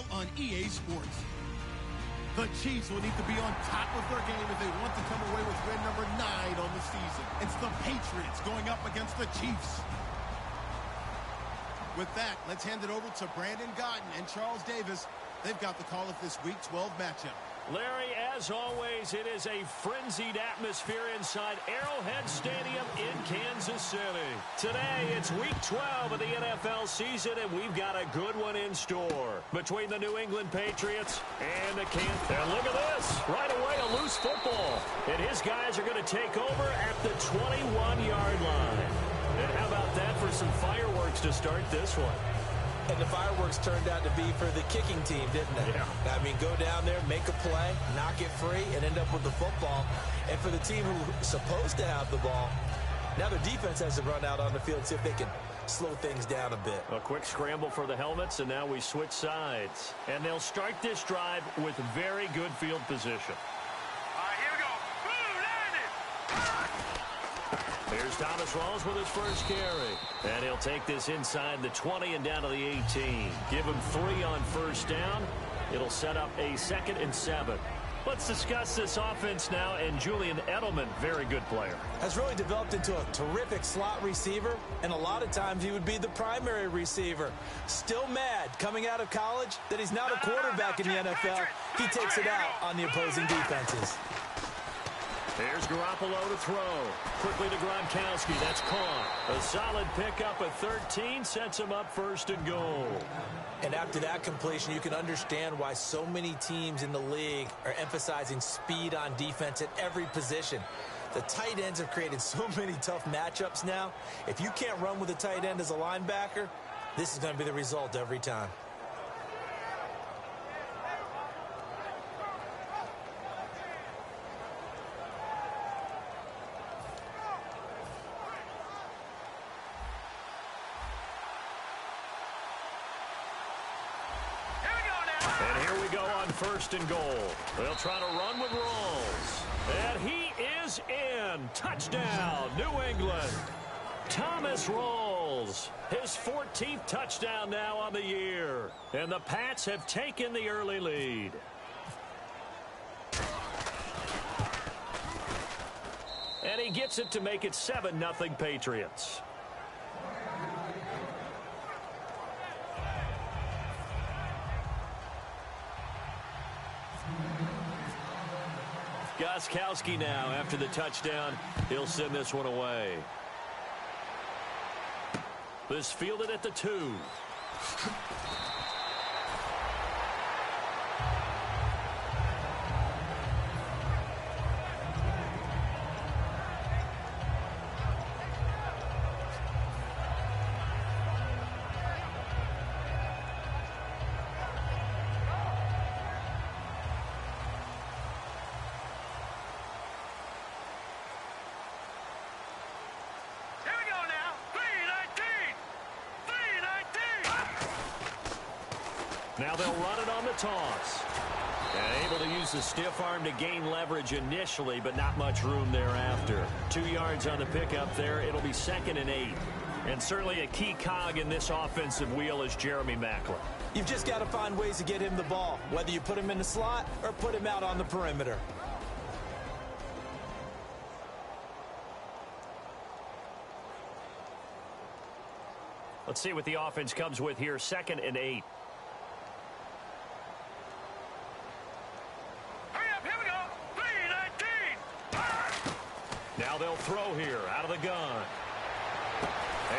all on EA Sports. The Chiefs will need to be on top of their game if they want to come away with win number 9 on the season. It's the Patriots going up against the Chiefs. With that, let's hand it over to Brandon Gaudin and Charles Davis. They've got the call of this Week 12 matchup. Larry, as always, it is a frenzied atmosphere inside Arrowhead Stadium in Kansas City. Today, it's Week 12 of the NFL season, and we've got a good one in store between the New England Patriots and the Kansas. And look at this. Right away, a loose football. And his guys are going to take over at the 21-yard line. And how about that for some fireworks to start this one? And the fireworks turned out to be for the kicking team, didn't they? Yeah. I mean, go down there, make a play, knock it free, and end up with the football. And for the team who's supposed to have the ball, now their defense has to run out on the field and see if they can slow things down a bit. A quick scramble for the helmets, and now we switch sides. And they'll start this drive with very good field position. Here's Thomas Rawls with his first carry. And he'll take this inside the 20 and down to the 18. Give him 3 on first down. It'll set up a 2nd and 7. Let's discuss this offense now. And Julian Edelman, very good player. Has really developed into a terrific slot receiver. And a lot of times he would be the primary receiver. Still mad coming out of college that he's not a quarterback in the NFL. He takes it out on the opposing defenses. There's Garoppolo to throw. Quickly to Gronkowski. That's caught. A solid pickup at 13 sets him up 1st and goal. And after that completion, you can understand why so many teams in the league are emphasizing speed on defense at every position. The tight ends have created so many tough matchups now. If you can't run with a tight end as a linebacker, this is going to be the result every time. And here we go on 1st and goal. They'll try to run with Rawls. And he is in. Touchdown, New England. Thomas Rawls, his 14th touchdown now on the year. And the Pats have taken the early lead. And he gets it to make it 7-0 Patriots. Gostkowski now after the touchdown. He'll send this one away. This fielded at the 2. Now they'll run it on the toss. And able to use the stiff arm to gain leverage initially, but not much room thereafter. 2 yards on the pickup there. It'll be 2nd and 8. And certainly a key cog in this offensive wheel is Jeremy Maclin. You've just got to find ways to get him the ball, whether you put him in the slot or put him out on the perimeter. Let's see what the offense comes with here. 2nd and 8. Now they'll throw here out of the gun.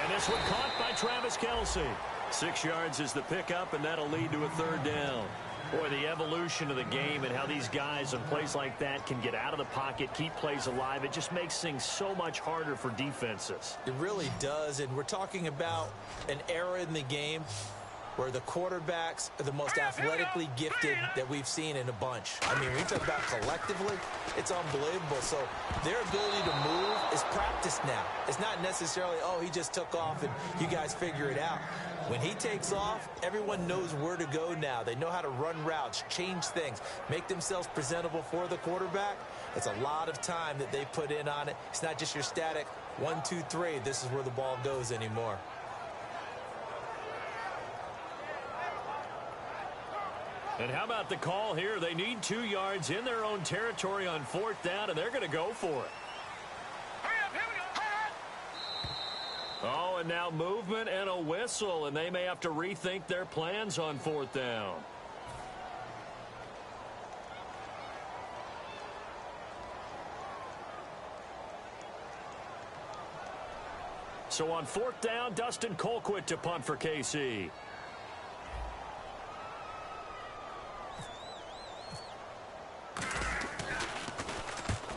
And this one caught by Travis Kelce. 6 yards is the pickup, and that'll lead to a 3rd down. Boy, the evolution of the game and how these guys on plays like that can get out of the pocket, keep plays alive, it just makes things so much harder for defenses. It really does, and we're talking about an era in the game where the quarterbacks are the most athletically gifted that we've seen in a bunch. I mean, when you talk about collectively, it's unbelievable. So their ability to move is practiced now. It's not necessarily, oh, he just took off and you guys figure it out. When he takes off, everyone knows where to go now. They know how to run routes, change things, make themselves presentable for the quarterback. It's a lot of time that they put in on it. It's not just your static 1, 2, 3. This is where the ball goes anymore. And how about the call here? They need 2 yards in their own territory on 4th down, and they're going to go for it. Hurry up, here we go. Oh, and now movement and a whistle, and they may have to rethink their plans on 4th down. So on 4th down, Dustin Colquitt to punt for KC.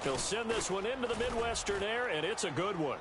He'll send this one into the Midwestern air, and it's a good one.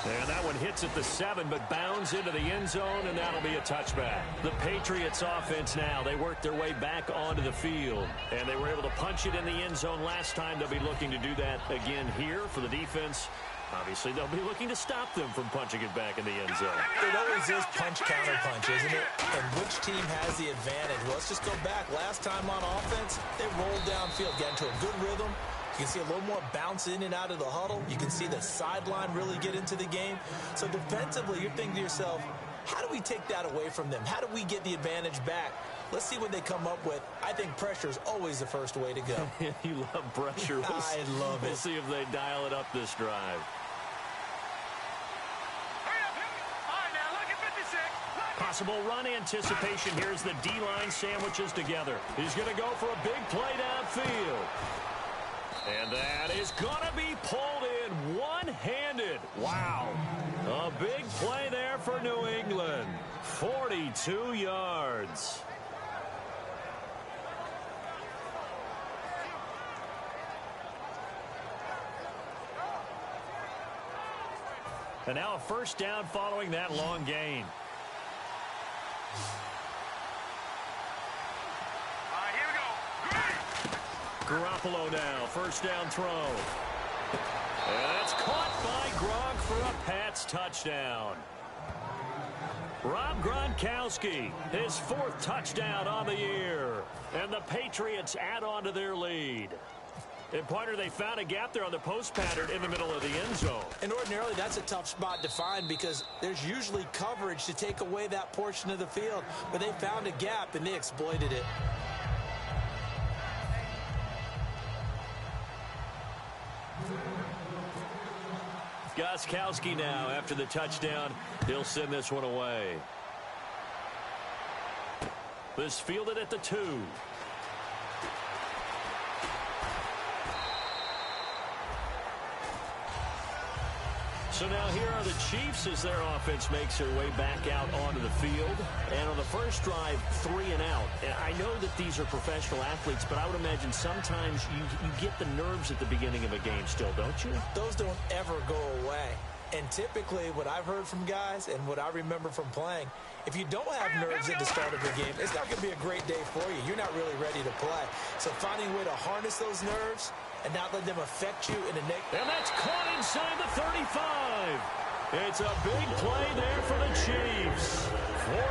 And that one hits at the 7, but bounds into the end zone, and that'll be a touchback. The Patriots offense now, they worked their way back onto the field, and they were able to punch it in the end zone last time. They'll be looking to do that again here for the defense. Obviously, they'll be looking to stop them from punching it back in the end zone. It always is punch-counter-punch, isn't it? And which team has the advantage? Well, let's just go back. Last time on offense, they rolled downfield, got into a good rhythm. You can see a little more bounce in and out of the huddle. You can see the sideline really get into the game. So defensively, you're thinking to yourself, how do we take that away from them? How do we get the advantage back? Let's see what they come up with. I think pressure is always the first way to go. You love pressure. I love it. We'll see if they dial it up this drive. Possible run anticipation. Here's the D-line sandwiches together. He's going to go for a big play downfield. And that is going to be pulled in one-handed. Wow. A big play there for New England. 42 yards. And now a first down following that long gain. Garoppolo now, first down throw. And that's caught by Gronk for a Pats touchdown. Rob Gronkowski, his 4th touchdown on the year. And the Patriots add on to their lead. And, partner, they found a gap there on the post pattern in the middle of the end zone. And ordinarily, that's a tough spot to find because there's usually coverage to take away that portion of the field. But they found a gap, and they exploited it. Gostkowski now, after the touchdown, he'll send this one away. This fielded at the 2. So now here are the Chiefs as their offense makes their way back out onto the field. And on the first drive, 3 and out. And I know that these are professional athletes, but I would imagine sometimes you get the nerves at the beginning of a game still, don't you? Those don't ever go away. And typically what I've heard from guys and what I remember from playing, if you don't have nerves at the start of the game, it's not going to be a great day for you. You're not really ready to play. So finding a way to harness those nerves and not let them affect you in a negative. And that's caught inside the 35. It's a big play there for the Chiefs.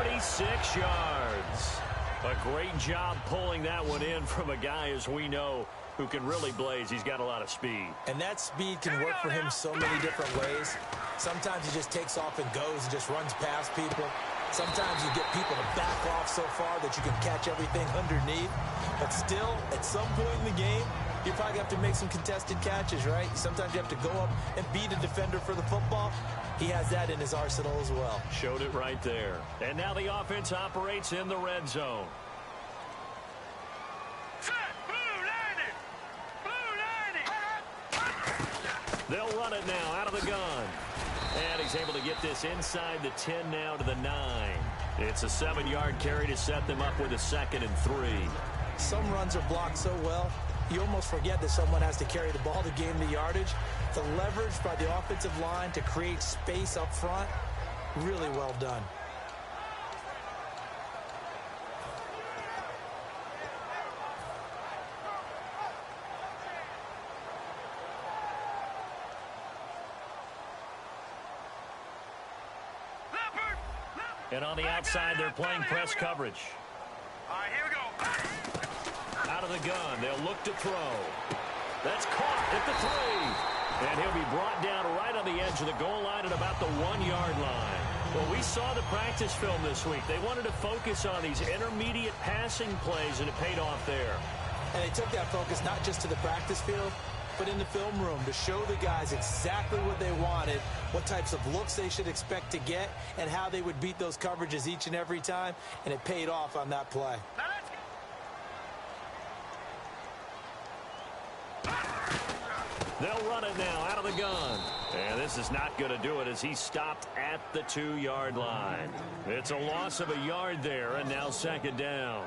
46 yards. A great job pulling that one in from a guy, as we know, who can really blaze. He's got a lot of speed. And that speed can work for him so many different ways. Sometimes he just takes off and goes and just runs past people. Sometimes you get people to back off so far that you can catch everything underneath. But still, at some point in the game, you probably have to make some contested catches, right? Sometimes you have to go up and beat a defender for the football. He has that in his arsenal as well. Showed it right there. And now the offense operates in the red zone. They'll run it now out of the gun. And he's able to get this inside the 10 now to the 9. It's a 7-yard carry to set them up with a 2nd and 3. Some runs are blocked so well, you almost forget that someone has to carry the ball to gain the yardage. The leverage by the offensive line to create space up front, really well done. And on the outside, they're playing press coverage. All right, here we go. Out of the gun, they'll look to throw. That's caught at the 3. And he'll be brought down right on the edge of the goal line at about the 1-yard line. Well, we saw the practice film this week. They wanted to focus on these intermediate passing plays, and it paid off there. And they took that focus not just to the practice field, but in the film room to show the guys exactly what they wanted, what types of looks they should expect to get, and how they would beat those coverages each and every time, and it paid off on that play. They'll run it now out of the gun. And this is not going to do it as he stopped at the 2-yard line. It's a loss of a yard there, and now second down.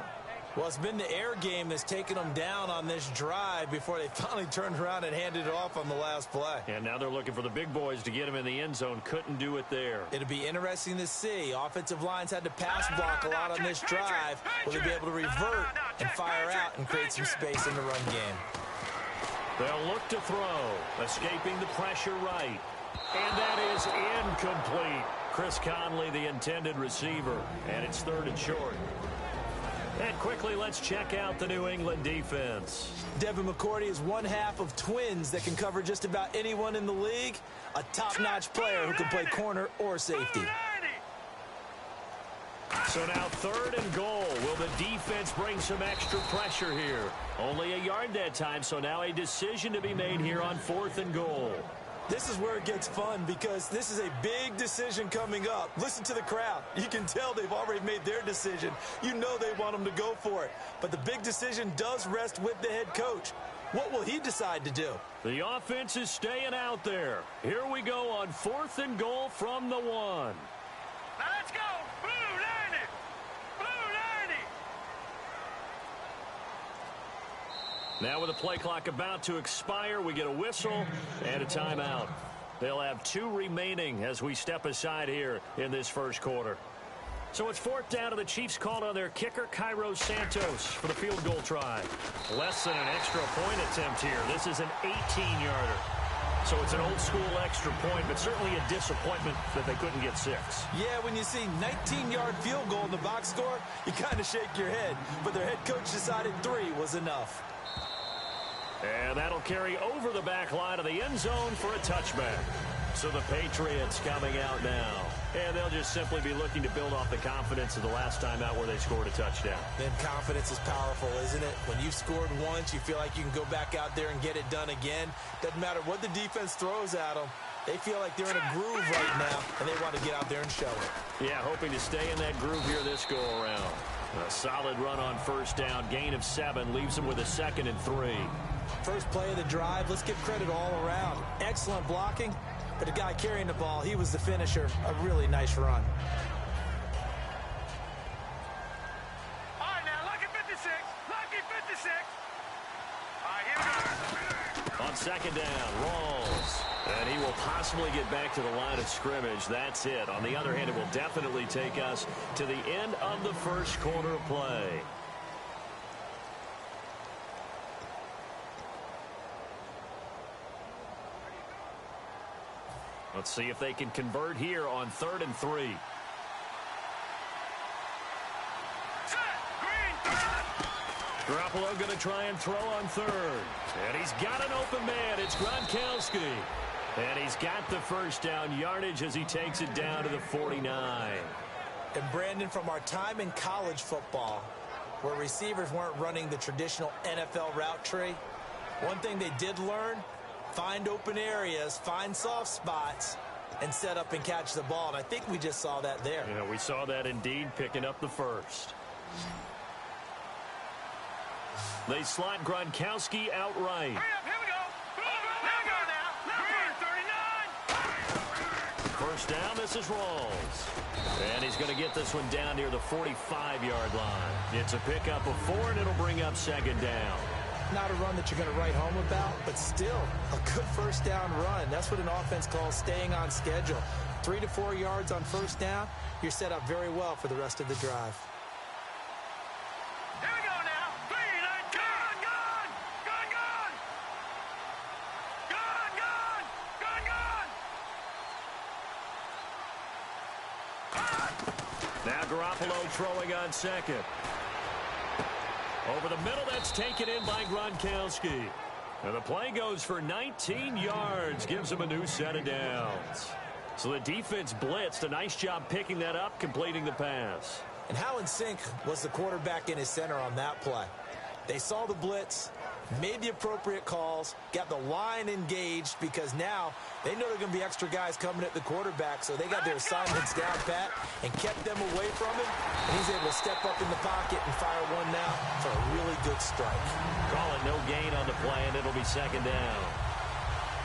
Well, it's been the air game that's taken them down on this drive before they finally turned around and handed it off on the last play. And now they're looking for the big boys to get him in the end zone. Couldn't do it there. It'll be interesting to see. Offensive lines had to pass block a lot on this drive. Will they be able to revert and fire out and create some space in the run game? They'll look to throw, escaping the pressure right. And that is incomplete. Chris Conley, the intended receiver, and it's 3rd and short. And quickly, let's check out the New England defense. Devin McCourty is one half of twins that can cover just about anyone in the league. A top-notch player who can play corner or safety. So now 3rd and goal. Will the defense bring some extra pressure here? Only a yard that time, so now a decision to be made here on 4th and goal. This is where it gets fun because this is a big decision coming up. Listen to the crowd. You can tell they've already made their decision. You know they want them to go for it. But the big decision does rest with the head coach. What will he decide to do? The offense is staying out there. Here we go on 4th and goal from the 1. Now let's go. Blue 90. Blue 90. Now with the play clock about to expire, we get a whistle and a timeout. They'll have 2 remaining as we step aside here in this first quarter. So it's 4th down, and the Chiefs called on their kicker, Cairo Santos, for the field goal try. Less than an extra point attempt here. This is an 18-yarder. So it's an old-school extra point, but certainly a disappointment that they couldn't get 6. Yeah, when you see 19-yard field goal in the box score, you kind of shake your head. But their head coach decided 3 was enough. And that'll carry over the back line of the end zone for a touchback. So the Patriots coming out now. And they'll just simply be looking to build off the confidence of the last time out where they scored a touchdown. Then confidence is powerful, isn't it? When you've scored once, you feel like you can go back out there and get it done again. Doesn't matter what the defense throws at them. They feel like they're in a groove right now, and they want to get out there and show it. Yeah, hoping to stay in that groove here this go-around. A solid run on 1st down. Gain of 7 leaves them with a 2nd and 3. First play of the drive, let's give credit all around. Excellent blocking, but the guy carrying the ball, he was the finisher. A really nice run. All right, now, lucky 56. Lucky 56. All right, here we go. On 2nd down, Rawls. And he will possibly get back to the line of scrimmage. That's it. On the other hand, it will definitely take us to the end of the first quarter of play. Let's see if they can convert here on 3rd and 3. Garoppolo going to try and throw on 3rd. And he's got an open man. It's Gronkowski. And he's got the 1st down yardage as he takes it down to the 49. And Brandon, from our time in college football, where receivers weren't running the traditional NFL route tree, one thing they did learn, find open areas, find soft spots, and set up and catch the ball. And I think we just saw that there. Yeah, we saw that indeed, picking up the 1st. They slot Gronkowski outright. Hurry up, here we go. Here we go now. Green 39. 1st down, this is Rawls. And he's going to get this one down near the 45-yard line. It's a pickup of 4, and it'll bring up 2nd down. Not a run that you're going to write home about, but still a good 1st down run. That's what an offense calls staying on schedule. 3 to 4 yards on 1st down, you're set up very well for the rest of the drive. Here we go now. 3, 9, gone, gone, gone, gone. Gone, gone, gone, gone. Now Garoppolo throwing on 2nd. Over the middle, that's taken in by Gronkowski. And the play goes for 19 yards, gives him a new set of downs. So the defense blitzed. A nice job picking that up, completing the pass. And how in sync was the quarterback in his center on that play? They saw the blitz, made the appropriate calls, got the line engaged because now they know there are going to be extra guys coming at the quarterback, so they got their assignments down pat and kept them away from him, and he's able to step up in the pocket and fire one now for a really good strike. Call it no gain on the play, and it'll be second down.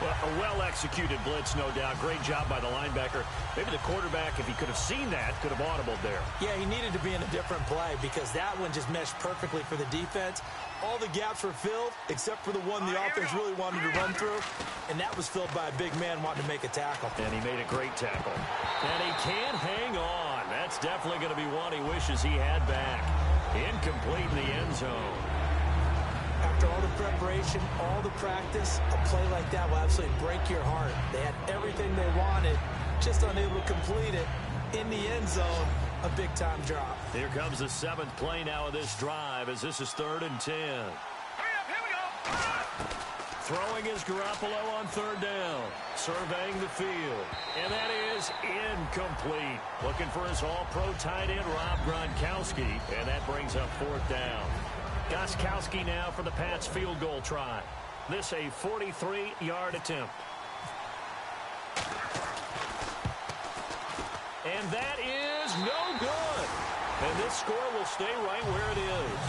Well, a well-executed blitz, no doubt. Great job by the linebacker. Maybe the quarterback, if he could have seen that, could have audibled there. Yeah, he needed to be in a different play because that one just meshed perfectly for the defense. All the gaps were filled except for the one the offense really wanted to run through, and that was filled by a big man wanting to make a tackle. And he made a great tackle. And he can't hang on. That's definitely going to be one he wishes he had back. Incomplete in the end zone. After all the preparation, all the practice, a play like that will absolutely break your heart. They had everything they wanted, just unable to complete it. In the end zone, a big-time drop. Here comes the 7th play now of this drive as this is 3rd and 10. Hurry up, here we go. Throwing is Garoppolo on 3rd down. Surveying the field. And that is incomplete. Looking for his all-pro tight end, Rob Gronkowski. And that brings up 4th down. Gronkowski now for the Pats field goal try. This a 43-yard attempt. And that is no good. And this score will stay right where it is.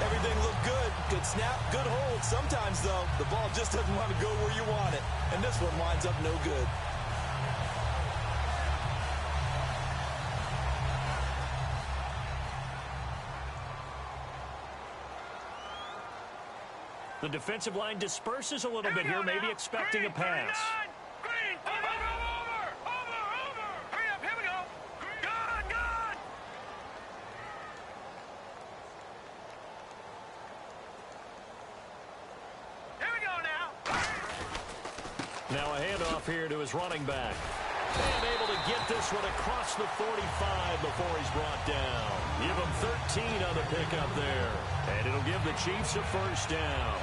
Everything looked good. Good snap, good hold. Sometimes, though, the ball just doesn't want to go where you want it. And this one winds up no good. The defensive line disperses a little bit here, maybe expecting a pass. Green, over. Hurry up, here we go. Gone. Here we go now. Now a handoff here to his running back. And able to get this one across the 45 before he's brought down. Give him 13 on the pickup there. And it'll give the Chiefs a 1st down.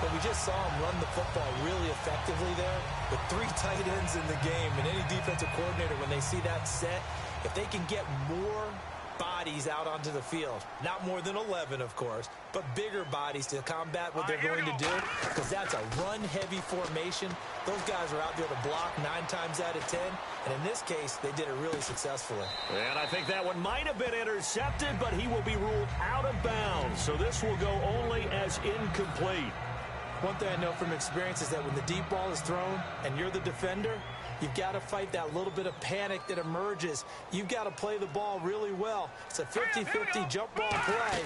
But we just saw him run the football really effectively there with 3 tight ends in the game. And any defensive coordinator, when they see that set, if they can get more bodies out onto the field, not more than 11, of course, but bigger bodies to combat what they're going to do, because that's a run-heavy formation. Those guys are out there to block 9 times out of 10, and in this case, they did it really successfully. And I think that one might have been intercepted, but he will be ruled out of bounds, so this will go only as incomplete. One thing I know from experience is that when the deep ball is thrown and you're the defender, you've got to fight that little bit of panic that emerges. You've got to play the ball really well. It's a 50-50 jump ball play.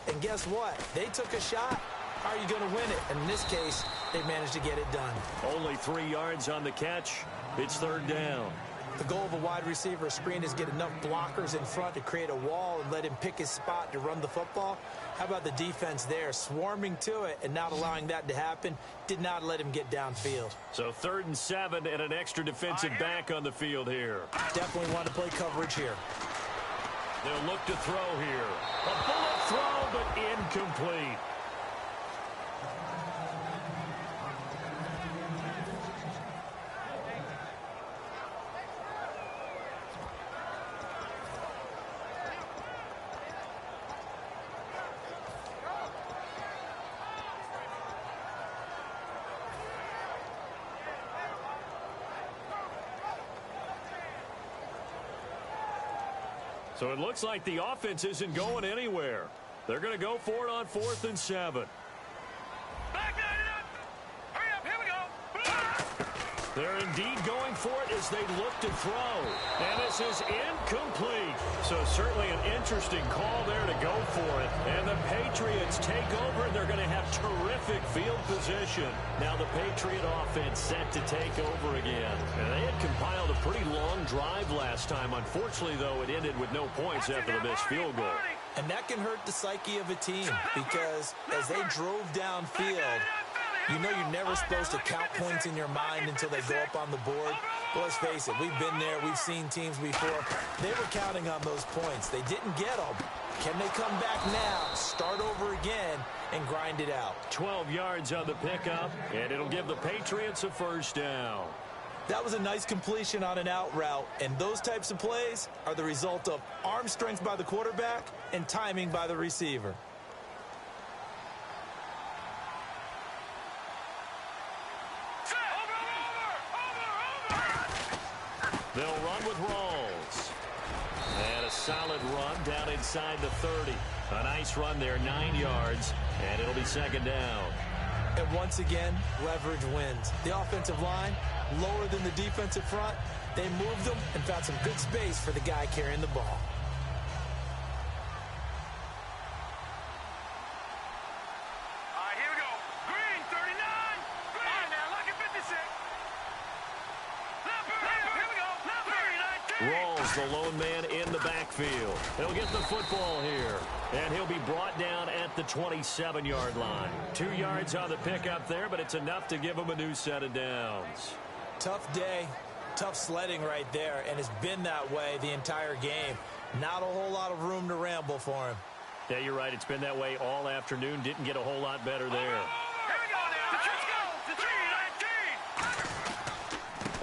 And guess what? They took a shot. How are you going to win it? And in this case, they managed to get it done. Only 3 yards on the catch. It's 3rd down. The goal of a wide receiver screen is get enough blockers in front to create a wall and let him pick his spot to run the football. How about the defense there, swarming to it and not allowing that to happen? Did not let him get downfield. So 3rd and 7 and an extra defensive back on the field here. Definitely want to play coverage here. They'll look to throw here. A bullet throw, but incomplete. So it looks like the offense isn't going anywhere. They're going to go for it on 4th and 7. Back that up. Hurry up, here we go. They're indeed going for it as they look to throw. And this is incomplete. So certainly an interesting call there to go for it. And the Patriots take over, and they're going to have terrific field position. Now the Patriot offense set to take over again. And they had compiled a pretty long drive last time. Unfortunately, though, it ended with no points after the missed field goal. And that can hurt the psyche of a team because as they drove downfield, you know you're never supposed to count points in your mind until they go up on the board. Well, let's face it, we've been there. We've seen teams before. They were counting on those points. They didn't get them. Can they come back now, start over again, and grind it out? 12 yards on the pickup, and it'll give the Patriots a 1st down. That was a nice completion on an out route, and those types of plays are the result of arm strength by the quarterback and timing by the receiver. They'll run with Rawls. And a solid run down inside the 30. A nice run there, 9 yards, and it'll be second down. And once again, leverage wins. The offensive line, lower than the defensive front. They moved them and found some good space for the guy carrying the ball. All right, here we go. Green, 39. Green. All right, now, lucky 56. Here we go. Green, 19. Rawls, the lone man in the backfield. He'll get the football here, and he'll be brought down at the 27-yard line. 2 yards on the pickup there, but it's enough to give him a new set of downs. Tough day, tough sledding right there, and it's been that way the entire game. Not a whole lot of room to ramble for him. Yeah, you're right. It's been that way all afternoon. Didn't get a whole lot better there. Here we go now. Let's go.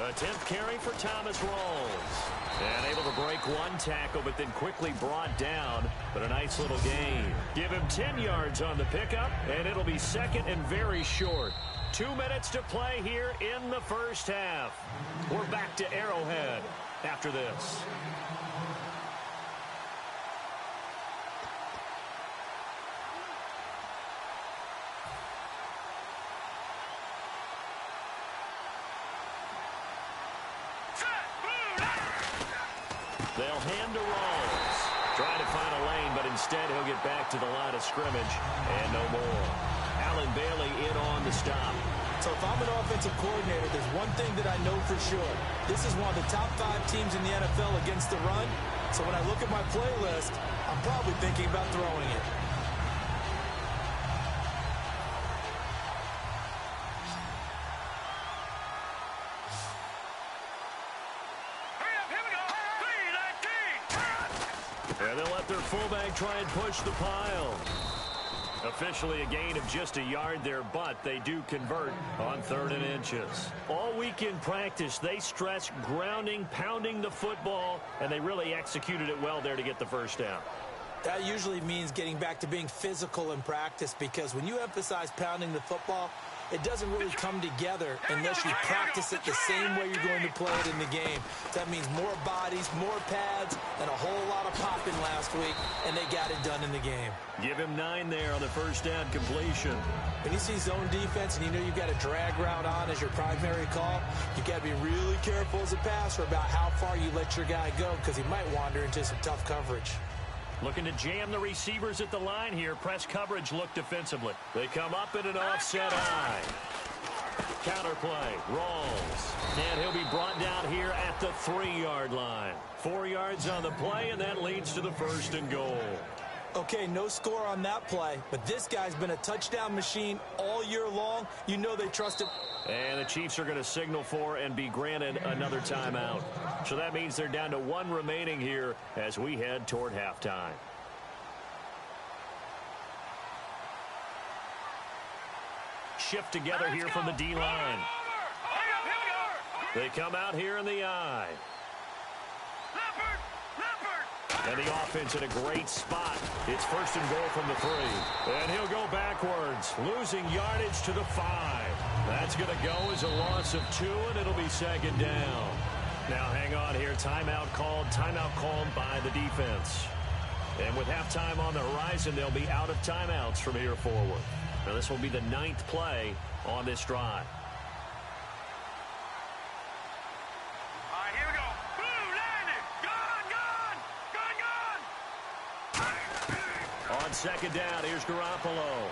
19. A 10th carry for Thomas Rawls. And able to break one tackle, but then quickly brought down. But a nice little gain. Give him 10 yards on the pickup, and it'll be second and very short. 2 minutes to play here in the first half. We're back to Arrowhead after this. They'll hand to Rawls. Trying to find a lane, but instead he'll get back to the line of scrimmage and no more. Allen Bailey in on the stop. So if I'm an offensive coordinator, there's one thing that I know for sure. This is one of the top 5 teams in the NFL against the run. So when I look at my playlist, I'm probably thinking about throwing it. And they'll let their fullback try and push the pile. Officially a gain of just a yard there, but they do convert on 3rd and inches. All week in practice, they stress grounding, pounding the football, and they really executed it well there to get the first down. That usually means getting back to being physical in practice, because when you emphasize pounding the football, it doesn't really come together unless you practice it the same way you're going to play it in the game. That means more bodies, more pads, and a whole lot of popping last week, and they got it done in the game. Give him 9 there on the first down completion. When you see zone defense and you know you've got a drag route on as your primary call, you got to be really careful as a passer about how far you let your guy go, because he might wander into some tough coverage. Looking to jam the receivers at the line here. Press coverage look defensively. They come up in an offset eye. Counterplay, Rawls. And he'll be brought down here at the 3-yard line. 4 yards on the play, and that leads to the 1st and goal. Okay, no score on that play, but this guy's been a touchdown machine all year long. You know they trust him. And the Chiefs are going to signal for and be granted another timeout. So that means they're down to 1 remaining here as we head toward halftime. Shift together here from the D-line. They come out here in the I. And the offense in a great spot. It's 1st and goal from the 3. And he'll go backwards, losing yardage to the 5. That's going to go as a loss of 2, and it'll be 2nd down. Now hang on here. Timeout called by the defense. And with halftime on the horizon, they'll be out of timeouts from here forward. Now this will be the 9th play on this drive. On 2nd down, here's Garoppolo.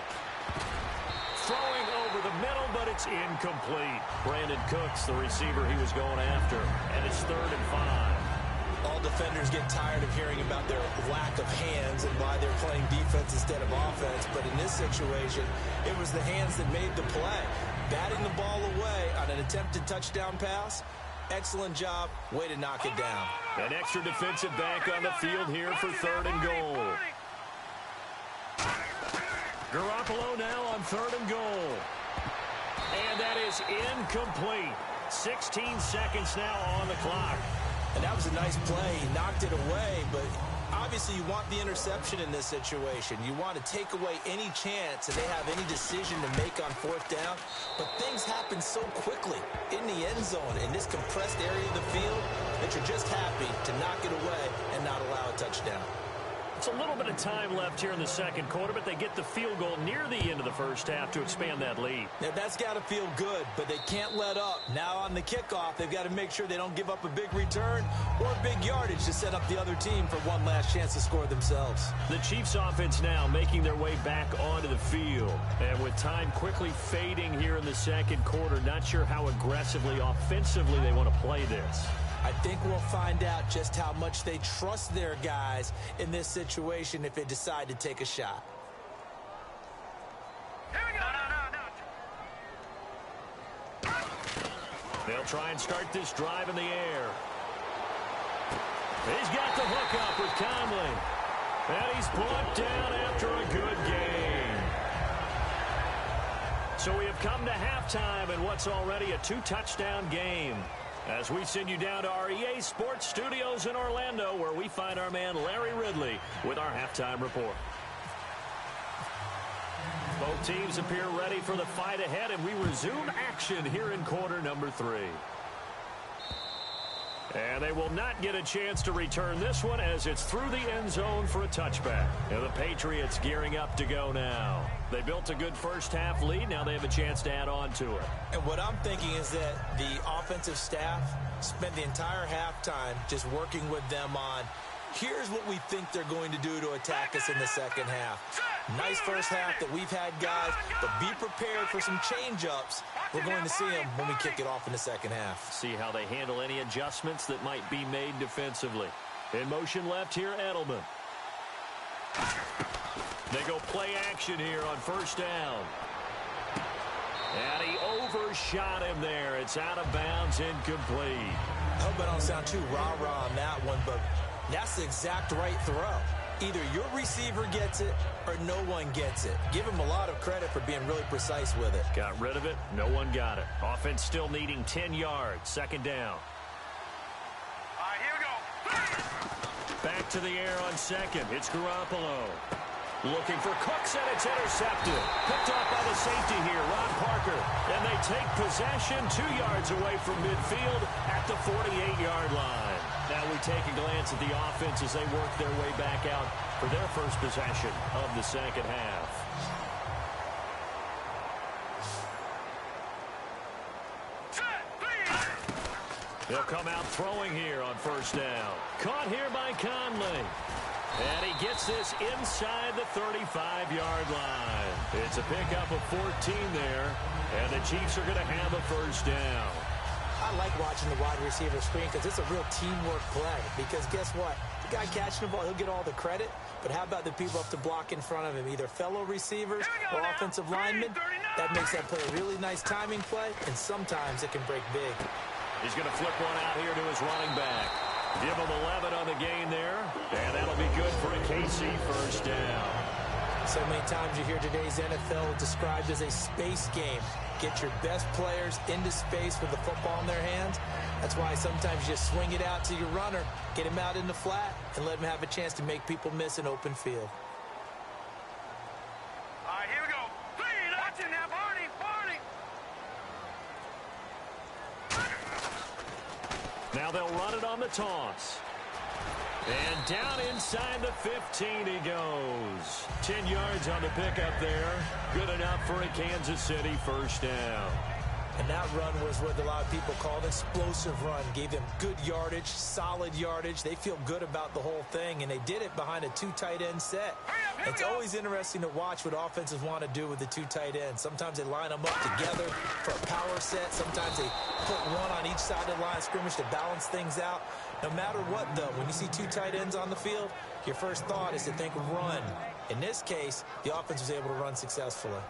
Throwing over the middle, but it's incomplete. Brandon Cooks, the receiver he was going after. And it's 3rd and 5. All defenders get tired of hearing about their lack of hands and why they're playing defense instead of offense. But in this situation, it was the hands that made the play. Batting the ball away on an attempted touchdown pass. Excellent job. Way to knock it down. An extra defensive back on the field here for 3rd and goal. Garoppolo now on 3rd and goal. And that is incomplete. 16 seconds now on the clock. And that was a nice play. He knocked it away, but obviously you want the interception in this situation. You want to take away any chance that they have any decision to make on fourth down. But things happen so quickly in the end zone, in this compressed area of the field, that you're just happy to knock it away and not allow a touchdown. It's a little bit of time left here in the second quarter, but they get the field goal near the end of the first half to expand that lead. Now, that's got to feel good, but they can't let up. Now on the kickoff, they've got to make sure they don't give up a big return or big yardage to set up the other team for one last chance to score themselves. The Chiefs offense now making their way back onto the field. And with time quickly fading here in the second quarter, not sure how aggressively, offensively they want to play this. I think we'll find out just how much they trust their guys in this situation if they decide to take a shot. Here we go. No. They'll try and start this drive in the air. He's got the hook up with Conley. And he's brought down after a good game. So we have come to halftime in what's already a two-touchdown game, as we send you down to our EA Sports Studios in Orlando, where we find our man Larry Ridley with our halftime report. Both teams appear ready for the fight ahead, and we resume action here in quarter number 3. And they will not get a chance to return this one, as it's through the end zone for a touchback. And the Patriots gearing up to go now. They built a good first half lead. Now they have a chance to add on to it. And what I'm thinking is that the offensive staff spent the entire halftime just working with them on, here's what we think they're going to do to attack us in the second half. Nice first half that we've had, guys, but be prepared for some change-ups. We're going to see them when we kick it off in the second half. See how they handle any adjustments that might be made defensively. In motion left here, Edelman. They go play action here on first down. And he overshot him there. It's out of bounds, incomplete. I hope I don't sound too rah-rah on that one, but that's the exact right throw. Either your receiver gets it or no one gets it. Give him a lot of credit for being really precise with it. Got rid of it. No one got it. Offense still needing 10 yards. Second down. All right, here we go. Back to the air on second. It's Garoppolo. Looking for Cooks, and it's intercepted. Picked off by the safety here, Ron Parker. And they take possession 2 yards away from midfield at the 48-yard line. Now we take a glance at the offense as they work their way back out for their first possession of the second half. They'll come out throwing here on first down. Caught here by Conley. And he gets this inside the 35-yard line. It's a pickup of 14 there, and the Chiefs are going to have a first down. I like watching the wide receiver screen because it's a real teamwork play. Because guess what? The guy catching the ball, he'll get all the credit. But how about the people up to block in front of him, either fellow receivers or offensive linemen? That makes that play a really nice timing play, and sometimes it can break big. He's going to flip one out here to his running back. Give him 11 on the game there, and that'll be good for a KC first down. So many times you hear today's NFL described as a space game. Get your best players into space with the football in their hands. That's why sometimes you just swing it out to your runner, get him out in the flat, and let him have a chance to make people miss an open field. All right, here we go. Watch it now, Barney. Now they'll run it on the toss. And down inside the 15 he goes. 10 yards on the pickup there. Good enough for a Kansas City first down. And that run was what a lot of people call an explosive run. Gave them good yardage, solid yardage. They feel good about the whole thing, and they did it behind a 2 tight end set. It's always interesting to watch what offenses want to do with the 2 tight ends. Sometimes they line them up together for a power set. Sometimes they put one on each side of the line of scrimmage to balance things out. No matter what, though, when you see 2 tight ends on the field, your first thought is to think run. In this case, the offense was able to run successfully.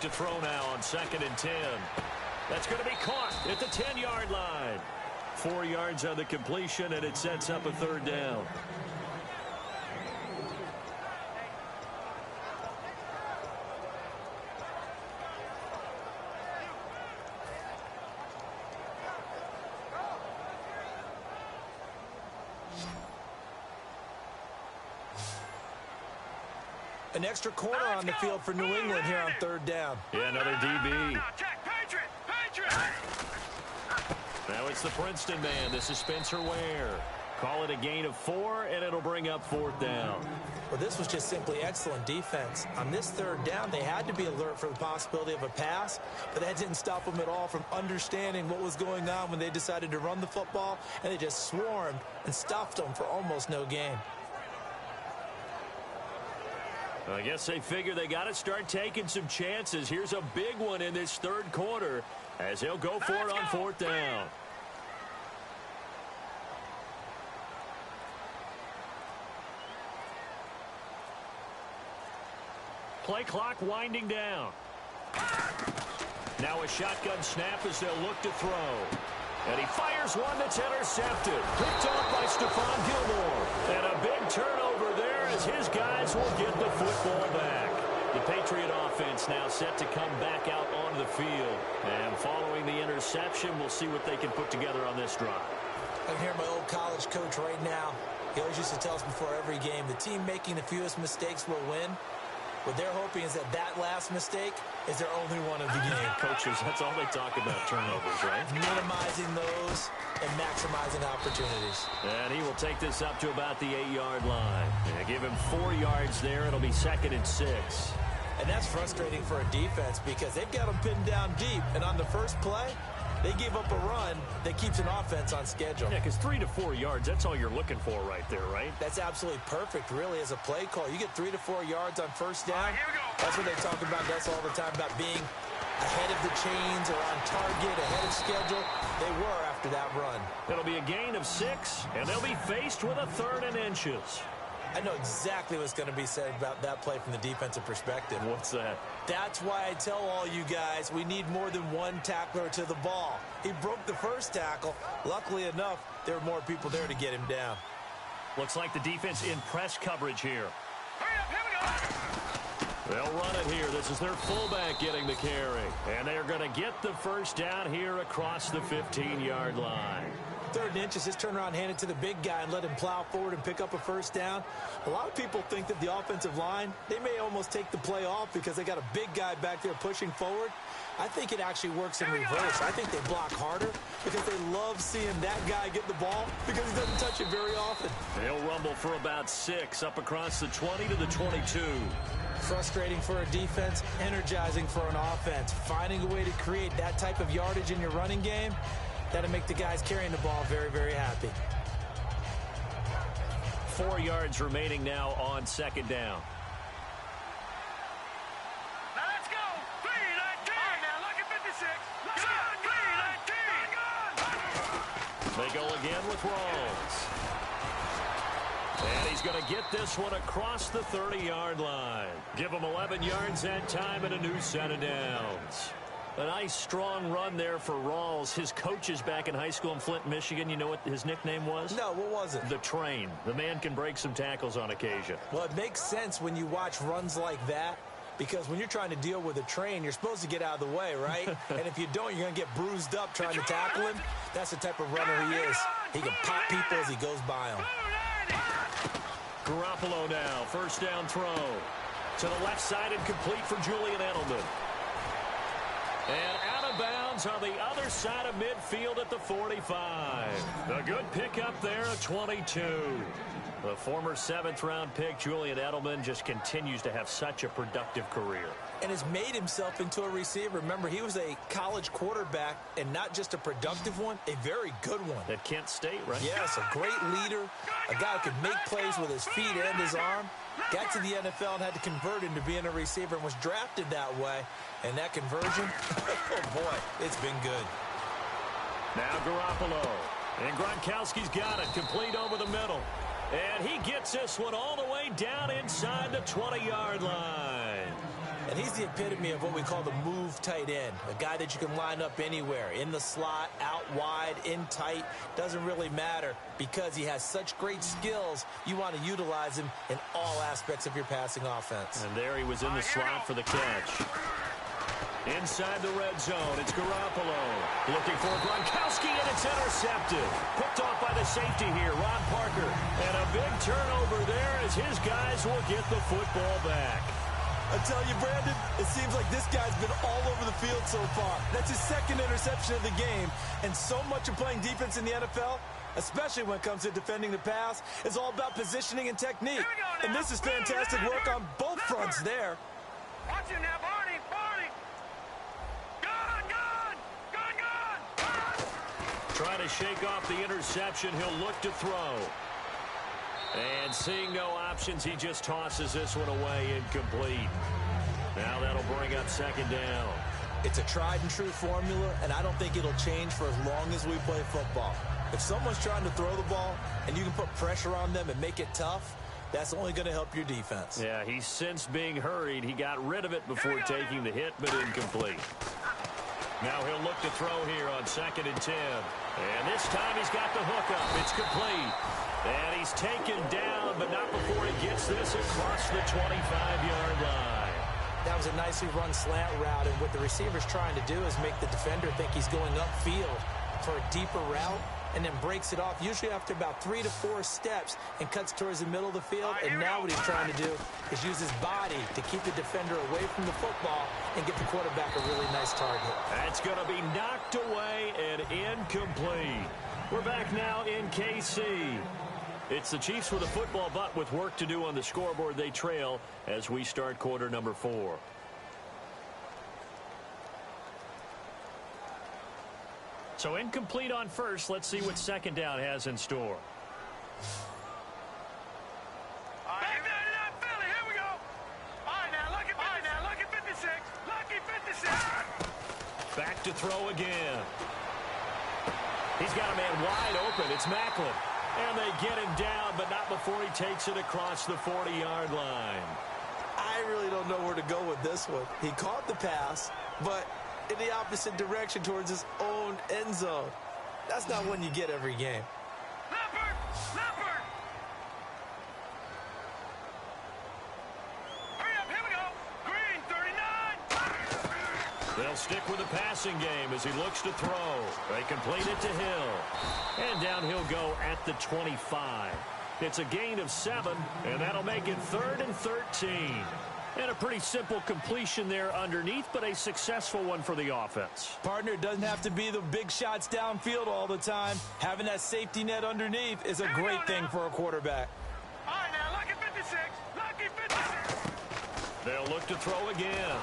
to throw now on 2nd and 10. That's going to be caught at the 10-yard line. 4 yards on the completion, and it sets up a 3rd down. An extra corner on the field for New England here on 3rd down. Yeah, another DB. Check, Patriot! Now it's the Princeton man. This is Spencer Ware. Call it a gain of 4, and it'll bring up 4th down. Well, this was just simply excellent defense. On this 3rd down, they had to be alert for the possibility of a pass, but that didn't stop them at all from understanding what was going on when they decided to run the football, and they just swarmed and stuffed them for almost no gain. I guess they figure they got to start taking some chances. Here's a big one in this 3rd quarter as he'll go for it on 4th down. Play clock winding down. Now a shotgun snap as they'll look to throw. And he fires one that's intercepted. Picked off by Stephon Gilmore. And a big turnover there as his guys will get the football back. The Patriot offense now set to come back out onto the field. And following the interception, we'll see what they can put together on this drive. I can hear my old college coach right now. He always used to tell us before every game, the team making the fewest mistakes will win. What they're hoping is that last mistake is their only one of the game. Coaches, that's all they talk about, turnovers, right? Minimizing those and maximizing opportunities. And he will take this up to about the 8-yard line. And give him 4 yards there. It'll be 2nd and 6. And that's frustrating for a defense because they've got them pinned down deep. And on the first play, they give up a run that keeps an offense on schedule. Yeah, because 3 to 4 yards, that's all you're looking for right there, right? That's absolutely perfect, really, as a play call. You get 3 to 4 yards on 1st down. Here we go. That's what they talk about us all the time, about being ahead of the chains or on target, ahead of schedule. They were after that run. It'll be a gain of 6, and they'll be faced with a 3rd and inches. I know exactly what's going to be said about that play from the defensive perspective. What's that? That's why I tell all you guys we need more than one tackler to the ball. He broke the first tackle. Luckily enough, there were more people there to get him down. Looks like the defense in press coverage here. Hurry up, here we go. They'll run it here. This is their fullback getting the carry. And they're going to get the 1st down here across the 15-yard line. 3rd and inches, just turn around, hand it to the big guy and let him plow forward and pick up a 1st down. A lot of people think that the offensive line, they may almost take the play off because they got a big guy back there pushing forward. I think it actually works in reverse. I think they block harder because they love seeing that guy get the ball because he doesn't touch it very often. They'll rumble for about 6 up across the 20 to the 22. Frustrating for a defense, energizing for an offense. Finding a way to create that type of yardage in your running game, that'll make the guys carrying the ball very, very happy. 4 yards remaining now on 2nd down. Now let's go. 3-19. All right, now, look at 56. They go again with Rawls. And he's going to get this one across the 30-yard line. Give him 11 yards that time and a new set of downs. A nice, strong run there for Rawls. His coaches back in high school in Flint, Michigan, you know what his nickname was? No, what was it? The Train. The man can break some tackles on occasion. Well, it makes sense when you watch runs like that because when you're trying to deal with a train, you're supposed to get out of the way, right? And if you don't, you're going to get bruised up trying to tackle him. That's the type of runner he is. He can pop people as he goes by them. Garoppolo now, 1st down throw. To the left side and complete for Julian Edelman. And out of bounds on the other side of midfield at the 45. A good pickup there at 22. The former 7th-round pick, Julian Edelman, just continues to have such a productive career. And has made himself into a receiver. Remember, he was a college quarterback, and not just a productive one, a very good one. At Kent State, right? Yes, a great leader, a guy who could make plays with his feet and his arm. Got to the NFL and had to convert into being a receiver and was drafted that way. And that conversion, oh boy, it's been good. Now Garoppolo. And Gronkowski's got it, complete over the middle. And he gets this one all the way down inside the 20-yard line. And he's the epitome of what we call the move tight end, a guy that you can line up anywhere, in the slot, out wide, in tight, doesn't really matter because he has such great skills. You want to utilize him in all aspects of your passing offense. And there he was in the slot for the catch. Inside the red zone, it's Garoppolo. Looking for Gronkowski, and it's intercepted. Picked off by the safety here, Ron Parker. And a big turnover there as his guys will get the football back. I tell you, Brandon, it seems like this guy's been all over the field so far. That's his second interception of the game. And so much of playing defense in the NFL, especially when it comes to defending the pass, is all about positioning and technique. And this is fantastic work on both fronts there. Watch him now, Barney, Barney. Gone. Trying to shake off the interception. He'll look to throw. And seeing no options, he just tosses this one away, incomplete. Now that'll bring up second down. It's a tried and true formula, and I don't think it'll change for as long as we play football. If someone's trying to throw the ball and you can put pressure on them and make it tough, that's only going to help your defense. Yeah, he's since being hurried. He got rid of it before taking the hit, but incomplete. Now he'll look to throw here on 2nd and 10. And this time he's got the hookup. It's complete. And he's taken down, but not before he gets this across the 25-yard line. That was a nicely run slant route, and what the receiver's trying to do is make the defender think he's going upfield for a deeper route, and then breaks it off, usually after about 3 to 4 steps, and cuts towards the middle of the field. And now what he's trying to do is use his body to keep the defender away from the football and get the quarterback a really nice target. That's going to be knocked away and incomplete. We're back now in KC. It's the Chiefs with a football, but with work to do on the scoreboard, they trail as we start quarter number 4. So incomplete on first. Let's see what second down has in store. Here we go. All right, now, lucky 56. Lucky 56. Back to throw again. He's got a man wide open. It's Macklin. And they get him down, but not before he takes it across the 40-yard line. I really don't know where to go with this one. He caught the pass, but in the opposite direction towards his own end zone. That's not one you get every game. Leopard. Hurry up, here we go. Green, 39. They'll stick with the passing game as he looks to throw. They complete it to Hill. And down he'll go at the 25. It's a gain of 7, and that'll make it 3rd and 13. And a pretty simple completion there underneath, but a successful one for the offense. Partner, doesn't have to be the big shots downfield all the time. Having that safety net underneath is a great thing for a quarterback. All right, now, lucky 56. Lucky 56. They'll look to throw again.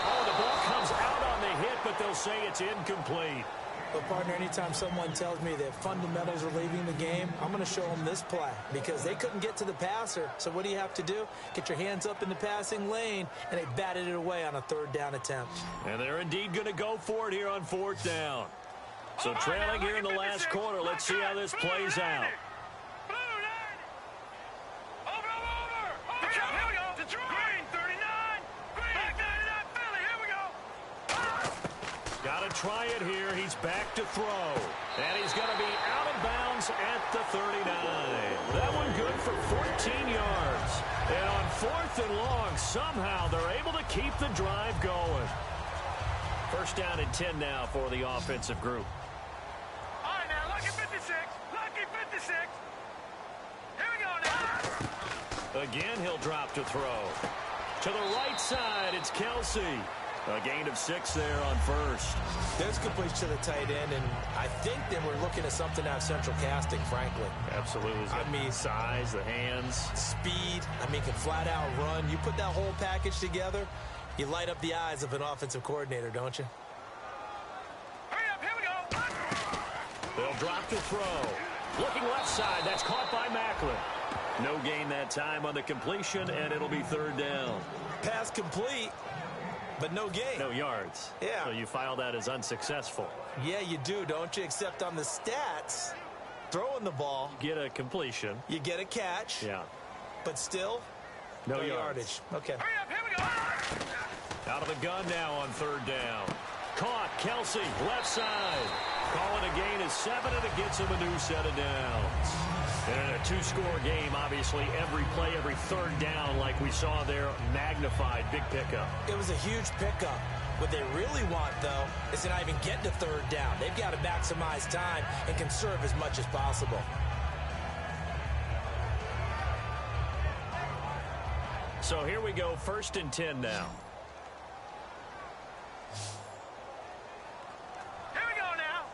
Oh, the ball comes out on the hit, but they'll say it's incomplete. But, partner, anytime someone tells me that fundamentals are leaving the game, I'm going to show them this play because they couldn't get to the passer. So what do you have to do? Get your hands up in the passing lane, and they batted it away on a 3rd down attempt. And they're indeed going to go for it here on 4th down. So trailing here in the last quarter, let's see how this plays out. Got to try it here. He's back to throw. And he's going to be out of bounds at the 39. That one good for 14 yards. And on 4th and long, somehow they're able to keep the drive going. 1st down and 10 now for the offensive group. All right, now, lucky 56. Lucky 56. Here we go now. Again, he'll drop to throw. To the right side, it's Kelsey. A gain of 6 there on 1st. There's completion to the tight end, and I think that we're looking at something out of central casting, frankly. Absolutely. I mean, size, the hands. Speed. I mean, can flat out run. You put that whole package together, you light up the eyes of an offensive coordinator, don't you? Hurry up, here we go. They'll drop to throw. Looking left side, that's caught by Macklin. No gain that time on the completion, and it'll be 3rd down. Pass complete. But no gain. No yards. Yeah. So you file that as unsuccessful. Yeah, you do, don't you? Except on the stats, throwing the ball. You get a completion. You get a catch. Yeah. But still, no yardage. Okay. Hurry up, here we go. Out of the gun now on third down. Caught. Kelsey, left side. Calling a gain of 7, and it gets him a new set of downs. And in a two-score game, obviously, every play, every third down, like we saw there, magnified. Big pickup. It was a huge pickup. What they really want, though, is to not even get to third down. They've got to maximize time and conserve as much as possible. So here we go, 1st and 10 now. Here we go now.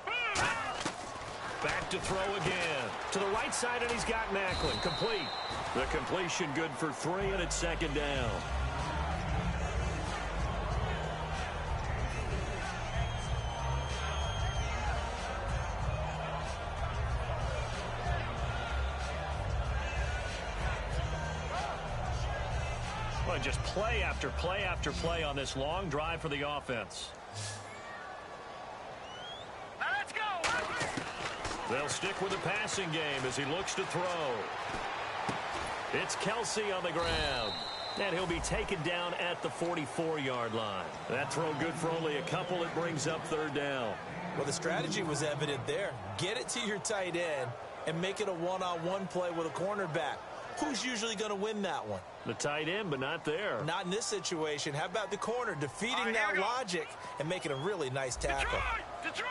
Back to throw again. To the right side, and he's got Macklin. Complete. The completion good for 3, and it's 2nd down. Well, just play after play after play on this long drive for the offense. Now let's go. They'll stick with the passing game as he looks to throw. It's Kelsey on the ground. And he'll be taken down at the 44-yard line. That throw good for only a couple. It brings up 3rd down. Well, the strategy was evident there. Get it to your tight end and make it a one-on-one play with a cornerback. Who's usually going to win that one? The tight end, but not there. Not in this situation. How about the corner defeating that logic and making a really nice tackle? Detroit!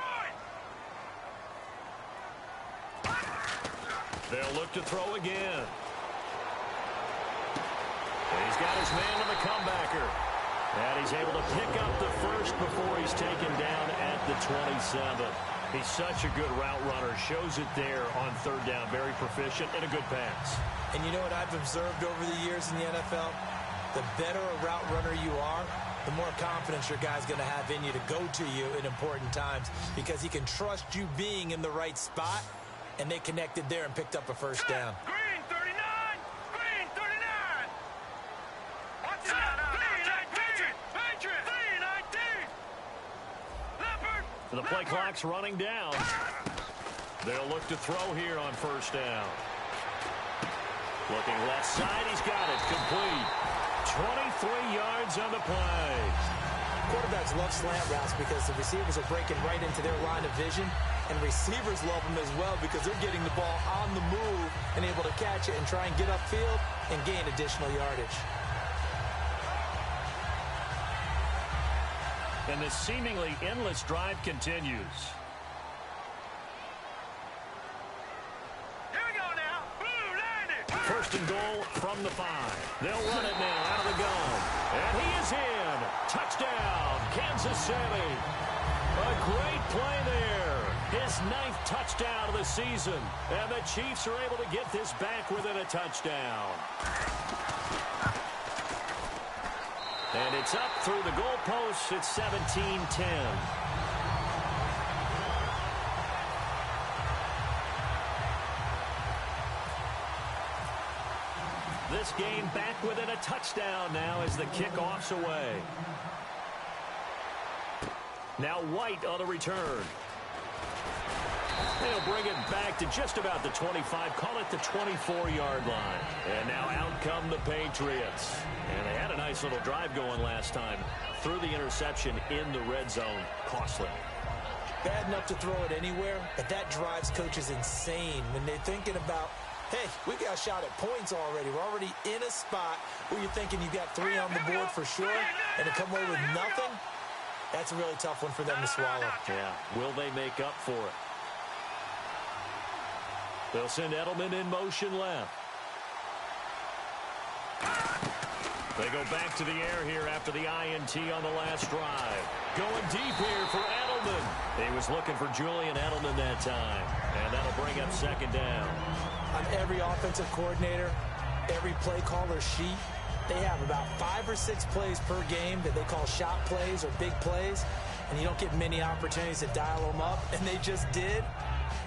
They'll look to throw again. He's got his man on the comebacker. And he's able to pick up the first before he's taken down at the 27. He's such a good route runner. Shows it there on 3rd down. Very proficient and a good pass. And you know what I've observed over the years in the NFL? The better a route runner you are, the more confidence your guy's going to have in you to go to you in important times because he can trust you being in the right spot, and they connected there and picked up a first down. Green 39! Green 39! What's that? Patriot! 319! Leopard! The play clock's running down. They'll look to throw here on 1st down. Looking left side, he's got it. Complete. 23 yards on the play. Quarterbacks love slant routes because the receivers are breaking right into their line of vision, and receivers love them as well because they're getting the ball on the move and able to catch it and try and get upfield and gain additional yardage. And this seemingly endless drive continues. Here we go now. Blue landed. 1st and goal from the 5. They'll run it now out of the gun. And he is in. Touchdown, Kansas City. A great play there. His 9th touchdown of the season. And the Chiefs are able to get this back within a touchdown. And it's up through the goalposts. It's 17-10. This game back within a touchdown now as the kickoff's away. Now White on the return. They'll bring it back to just about the 25, call it the 24-yard line. And now out come the Patriots. And they had a nice little drive going last time. Threw the interception in the red zone. Costly. Bad enough to throw it anywhere, but that drives coaches insane when they're thinking about, hey, we got a shot at points already. We're already in a spot where you're thinking you got 3 on the board for sure, and to come away with nothing, that's a really tough one for them to swallow. Yeah, will they make up for it? They'll send Edelman in motion left. They go back to the air here after the INT on the last drive. Going deep here for Edelman. He was looking for Julian Edelman that time. And that'll bring up 2nd down. On every offensive coordinator, every play caller sheet, they have about 5 or 6 plays per game that they call shot plays or big plays. And you don't get many opportunities to dial them up. And they just did.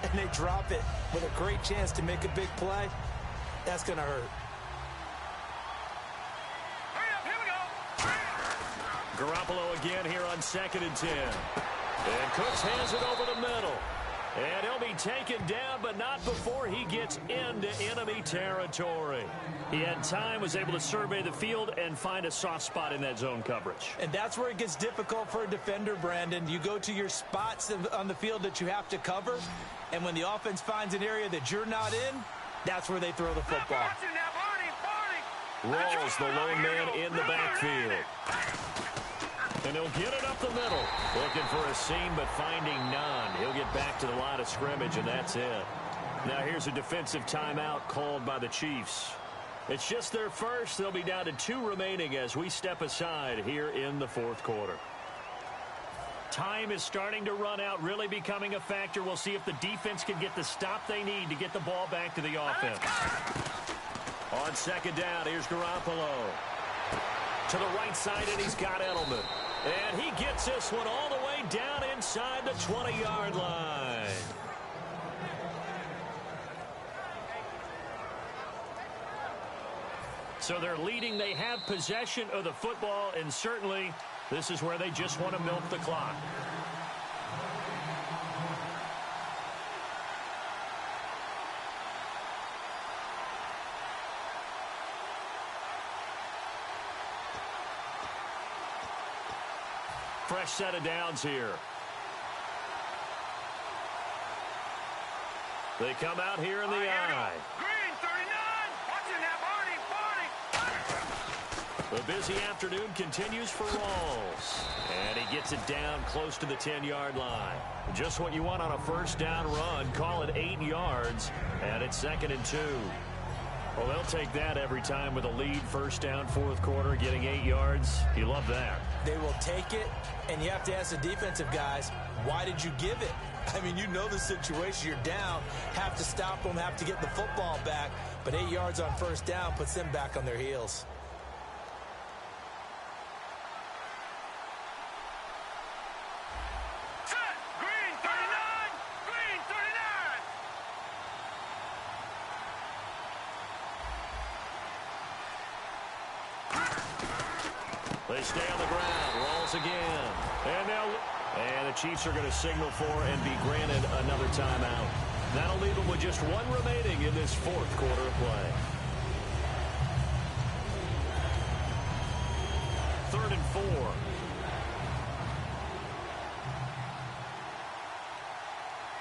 And they drop it with a great chance to make a big play. That's going to hurt. Garoppolo again here on 2nd and 10. And Cooks hands it over the middle. And he'll be taken down, but not before he gets into enemy territory. He had time, was able to survey the field and find a soft spot in that zone coverage. And that's where it gets difficult for a defender, Brandon. You go to your spots on the field that you have to cover, and when the offense finds an area that you're not in, that's where they throw the football. Rawls, the lone man in the backfield. And he'll get it up the middle. Looking for a seam, but finding none. He'll get back to the line of scrimmage, and that's it. Now here's a defensive timeout called by the Chiefs. It's just their first. They'll be down to 2 remaining as we step aside here in the fourth quarter. Time is starting to run out, really becoming a factor. We'll see if the defense can get the stop they need to get the ball back to the offense. On second down, here's Garoppolo. To the right side, and he's got Edelman. And he gets this one all the way down inside the 20-yard line. So they're leading. They have possession of the football, and certainly this is where they just want to milk the clock. Fresh set of downs here. They come out here in the eye. Green, 39. Watching that, Barney. The busy afternoon continues for Rawls. And he gets it down close to the 10-yard line. Just what you want on a first down run. Call it 8 yards. And it's 2nd and 2. Well, they'll take that every time with a lead. First down, fourth quarter, getting 8 yards. You love that. They will take it, and you have to ask the defensive guys, why did you give it? I mean, you know the situation. You're down, have to stop them, have to get the football back. But 8 yards on first down puts them back on their heels. Set. Green, 39. Green, 39. They stay on the ground. Rawls again. And the Chiefs are going to signal for and be granted another timeout. That'll leave them with just 1 remaining in this fourth quarter of play. 3rd and 4. All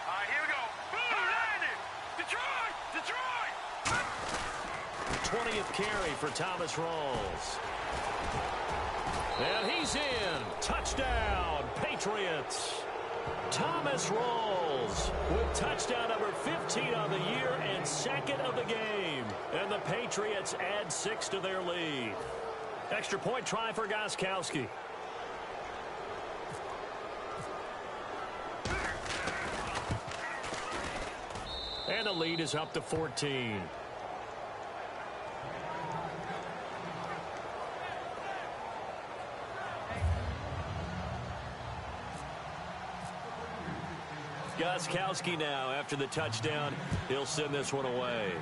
right, here we go. Boom, landed. Detroit. 20th carry for Thomas Rawls. And he's in. Touchdown, Patriots. Thomas Rawls with touchdown number 15 on the year and 2nd of the game. And the Patriots add 6 to their lead. Extra point try for Gostkowski. And the lead is up to 14. Gostkowski now after the touchdown. He'll send this one away.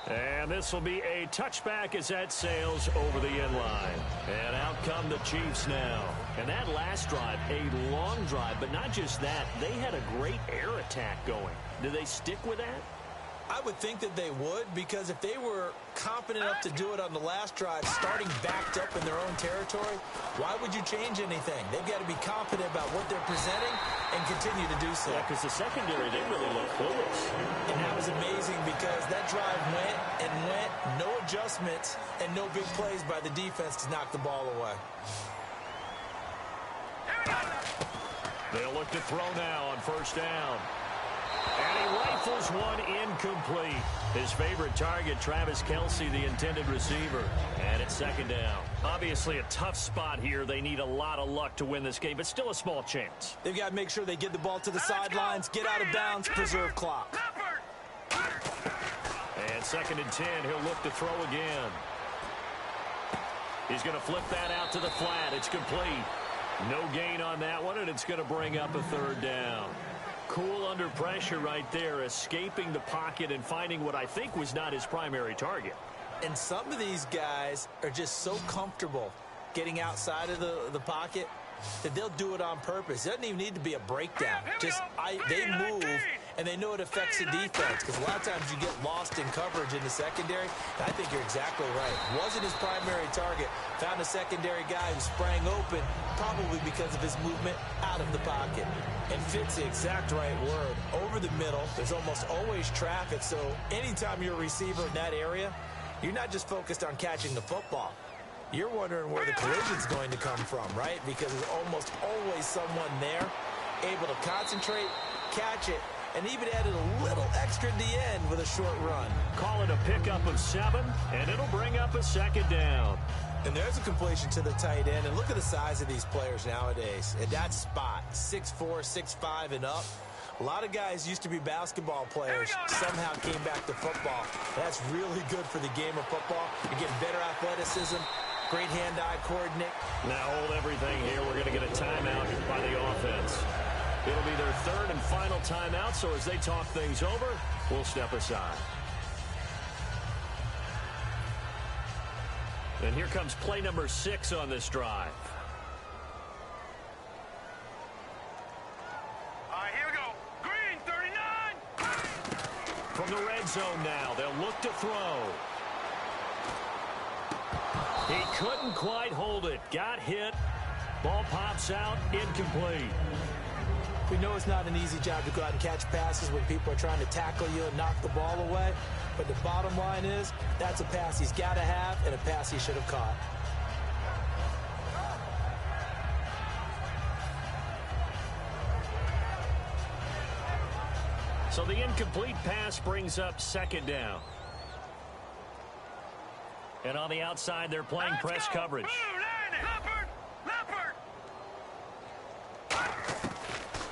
And this will be a touchback as that sails over the end line. And out come the Chiefs now. And that last drive, a long drive, but not just that. They had a great air attack going. Do they stick with that? I would think that they would, because if they were confident enough to do it on the last drive, starting backed up in their own territory, why would you change anything? They've got to be confident about what they're presenting and continue to do so. Yeah, because the secondary, they really look clueless. And that was amazing because that drive went and went, no adjustments, and no big plays by the defense to knock the ball away. They'll look to throw now on first down. And he rifles one incomplete. His favorite target, Travis Kelce, the intended receiver. And it's 2nd down. Obviously a tough spot here. They need a lot of luck to win this game, but still a small chance. They've got to make sure they get the ball to the sidelines, get out of bounds, preserve clock. And 2nd and 10, he'll look to throw again. He's going to flip that out to the flat. It's complete. No gain on that one, and it's going to bring up a 3rd down. Cool under pressure right there, escaping the pocket and finding what I think was not his primary target. And some of these guys are just so comfortable getting outside of the pocket that they'll do it on purpose. It doesn't even need to be a breakdown. They move, and they know it affects the defense, because a lot of times you get lost in coverage in the secondary. And I think you're exactly right. Wasn't his primary target. Found a secondary guy who sprang open, probably because of his movement out of the pocket. And fits the exact right word. Over the middle, there's almost always traffic, so anytime you're a receiver in that area, you're not just focused on catching the football. You're wondering where the collision's going to come from, right? Because there's almost always someone there able to concentrate, catch it, and even added a little extra at the end with a short run. Call it a pickup of 7, and it'll bring up a second down. And there's a completion to the tight end. And look at the size of these players nowadays. At that spot, 6'4", 6'5", and up. A lot of guys used to be basketball players, somehow came back to football. That's really good for the game of football. You're getting better athleticism, great hand-eye coordinate. Now hold everything here. We're going to get a timeout by the offense. It'll be their third and final timeout, so as they talk things over, we'll step aside. And here comes play number 6 on this drive. All right, here we go. Green, 39. From the red zone now, they'll look to throw. He couldn't quite hold it. Got hit. Ball pops out. Incomplete. We know it's not an easy job to go out and catch passes when people are trying to tackle you and knock the ball away. But the bottom line is, that's a pass he's got to have and a pass he should have caught. So the incomplete pass brings up second down. And on the outside, they're playing press coverage.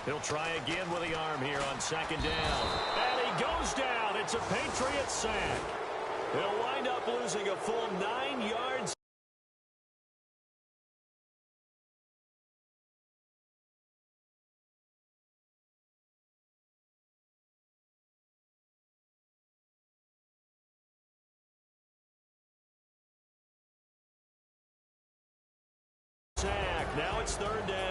He'll try again with the arm here on second down. And he goes down. It's a Patriot sack. He'll wind up losing a full 9 yards. Sack. Now it's third down.